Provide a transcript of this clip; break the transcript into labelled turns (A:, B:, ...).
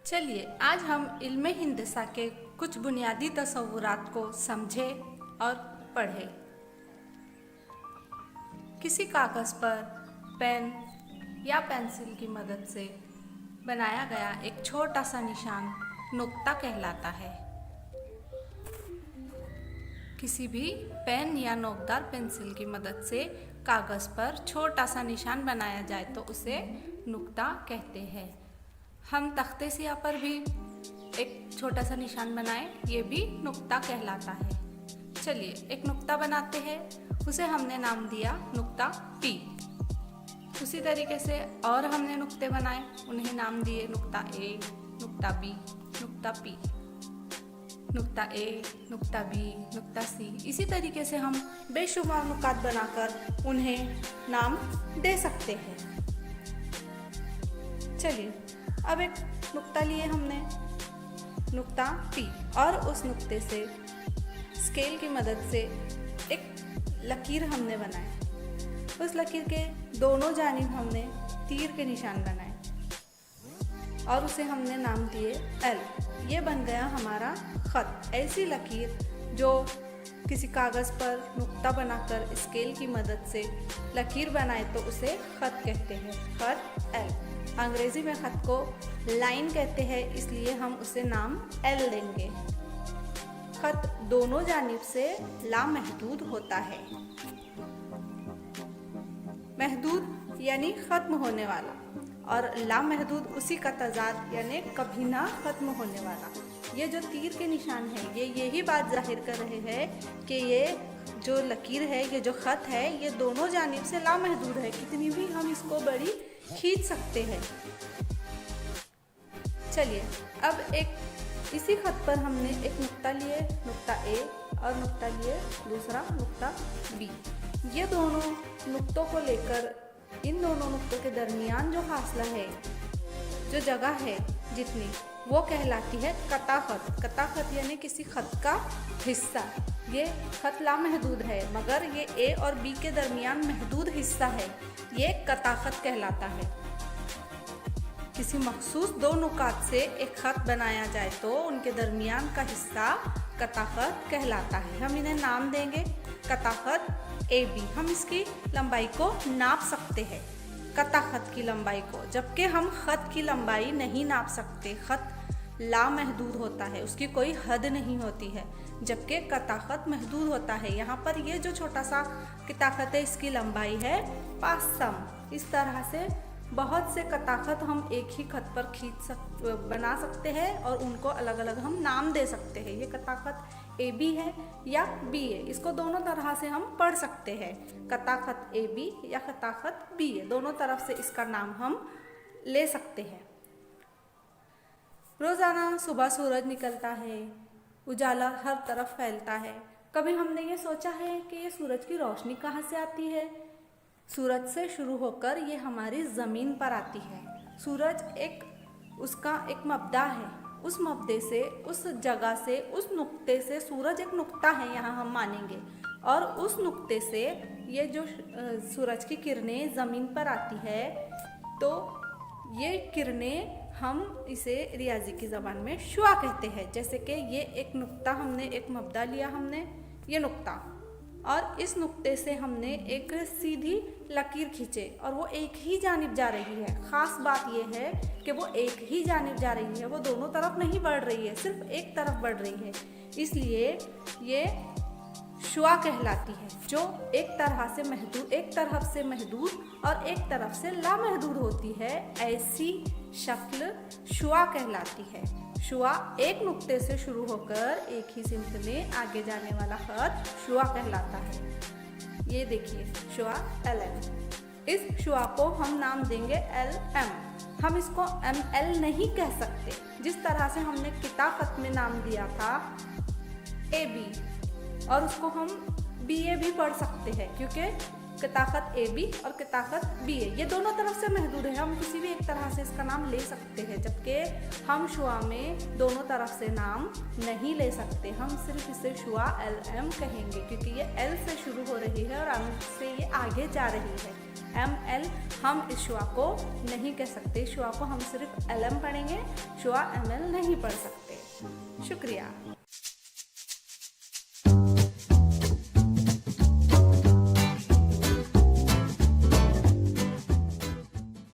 A: चलिए आज हम इल्म हिंदसा के कुछ बुनियादी तसव्वुरात को समझें और पढ़ें। किसी कागज़ पर पेन या पेंसिल की मदद से बनाया गया एक छोटा सा निशान नुक्ता कहलाता है। किसी भी पेन या नोकदार पेंसिल की मदद से कागज़ पर छोटा सा निशान बनाया जाए तो उसे नुक्ता कहते हैं। हम तख्ते स्याह पर भी एक छोटा सा निशान बनाएं, ये भी नुक्ता कहलाता है। चलिए एक नुक्ता बनाते हैं, उसे हमने नाम दिया नुक्ता पी। उसी तरीके से और हमने नुक्ते बनाए, उन्हें नाम दिए नुक्ता ए, नुक्ता बी, नुक्ता पी, नुक्ता ए, नुक्ता बी, नुक्ता सी। इसी तरीके से हम बेशुमार नुकात बनाकर उन्हें नाम दे सकते हैं। चलिए अब एक नुक्ता लिए हमने नुक्ता पी और उस नुक्ते से स्केल की मदद से एक लकीर हमने बनाए। उस लकीर के दोनों जानिब हमने तीर के निशान बनाए और उसे हमने नाम दिए एल। ये बन गया हमारा ख़त। ऐसी लकीर जो किसी कागज़ पर नुक्ता बनाकर स्केल की मदद से लकीर बनाए तो उसे ख़त कहते हैं। ख़त एल। अंग्रेज़ी में ख़त को लाइन कहते हैं, इसलिए हम उसे नाम एल देंगे। ख़त दोनों जानिब से लामहदूद होता है। महदूद यानी ख़त्म होने वाला और लामहदूद उसी का तजाद यानी कभी ना ख़त्म होने वाला। ये जो तीर के निशान है ये यही बात जाहिर कर रहे हैं कि ये जो लकीर है, ये जो ख़त है, ये दोनों जानिब से लामहदूद है। कितनी भी हम इसको बड़ी खींच सकते हैं। चलिए अब एक इसी ख़त पर हमने एक नुक्ता लिए नुक्ता ए और नुक्ता लिए दूसरा नुक्ता बी। ये दोनों नुक्तों को लेकर इन दोनों नुक्तों के दरमियान जो फासला है, जो जगह है जितनी, वो कहलाती है कता ख़त। कता ख़त यानी किसी ख़त का हिस्सा। ये ख़त लामहदूद है मगर ये ए और बी के दरमियान महदूद हिस्सा है, ये कता ख़त कहलाता है। किसी मखसूस दो नुकात से एक ख़त बनाया जाए तो उनके दरमियान का हिस्सा कता ख़त कहलाता है। हम इन्हें नाम देंगे कता ख़त ए बी। हम इसकी लंबाई को नाप सकते हैं, कता ख़त की लंबाई को, जबकि हम ख़त की लंबाई नहीं नाप सकते। ख़त लामहदूद होता है, उसकी कोई हद नहीं होती है, जबकि कता ख़त महदूद होता है। यहाँ पर ये जो छोटा सा कता ख़त है इसकी लंबाई है 5 सम। इस तरह से बहुत से कता ख़त हम एक ही ख़त पर बना सकते हैं और उनको अलग अलग हम नाम दे सकते हैं। ये कता ख़त ए बी है या बी है, इसको दोनों तरह से हम पढ़ सकते हैं। कता ख़त ए बी या कता ख़त बी है, दोनों तरफ से इसका नाम हम ले सकते हैं। रोज़ाना सुबह सूरज निकलता है, उजाला हर तरफ फैलता है। कभी हमने ये सोचा है कि ये सूरज की रोशनी कहाँ से आती है? सूरज से शुरू होकर ये हमारी ज़मीन पर आती है। सूरज उसका एक मब्दा है। उस मब्दे से, उस जगह से, उस नुक्ते से, सूरज एक नुक्ता है यहाँ हम मानेंगे, और उस नुक्ते से ये जो सूरज की किरणें ज़मीन पर आती है तो ये किरणें हम इसे रियाजी की ज़बान में शुआ कहते हैं। जैसे कि ये एक नुक्ता, हमने एक मब्दा लिया, हमने ये नुक्ता, और इस नुक्ते से हमने एक सीधी लकीर खींचे और वो एक ही जानिब जा रही है। ख़ास बात ये है कि वो एक ही जानिब जा रही है, वो दोनों तरफ नहीं बढ़ रही है, सिर्फ एक तरफ बढ़ रही है। इसलिए ये शुआ कहलाती है, जो एक तरफ से महदूद और एक तरफ से लामहदूद होती है। ऐसी शक्ल शुआ कहलाती है। शुआ एक नुक्ते से शुरू होकर एक ही सिमत में आगे जाने वाला ख़त शुआ कहलाता है। ये देखिए शुआ एल एम। इस शुआ को हम नाम देंगे एल एम। हम इसको एम एल नहीं कह सकते। जिस तरह से हमने कता ख़त में नाम दिया था ए बी, और उसको हम बी ए भी पढ़ सकते हैं, क्योंकि कता ख़त ए बी और कता ख़त बी ए ये दोनों तरफ से महदूद है। हम किसी भी एक तरह से इसका नाम ले सकते हैं, जबकि हम शुआ में दोनों तरफ से नाम नहीं ले सकते। हम सिर्फ इसे शुआ एल एम कहेंगे, क्योंकि ये एल से शुरू हो रही है और एम से ये आगे जा रही है। ML, हम इस शुआ को नहीं कह सकते। शुआ को हम सिर्फ LM पढ़ेंगे, शुआ ML नहीं पढ़ सकते। शुक्रिया।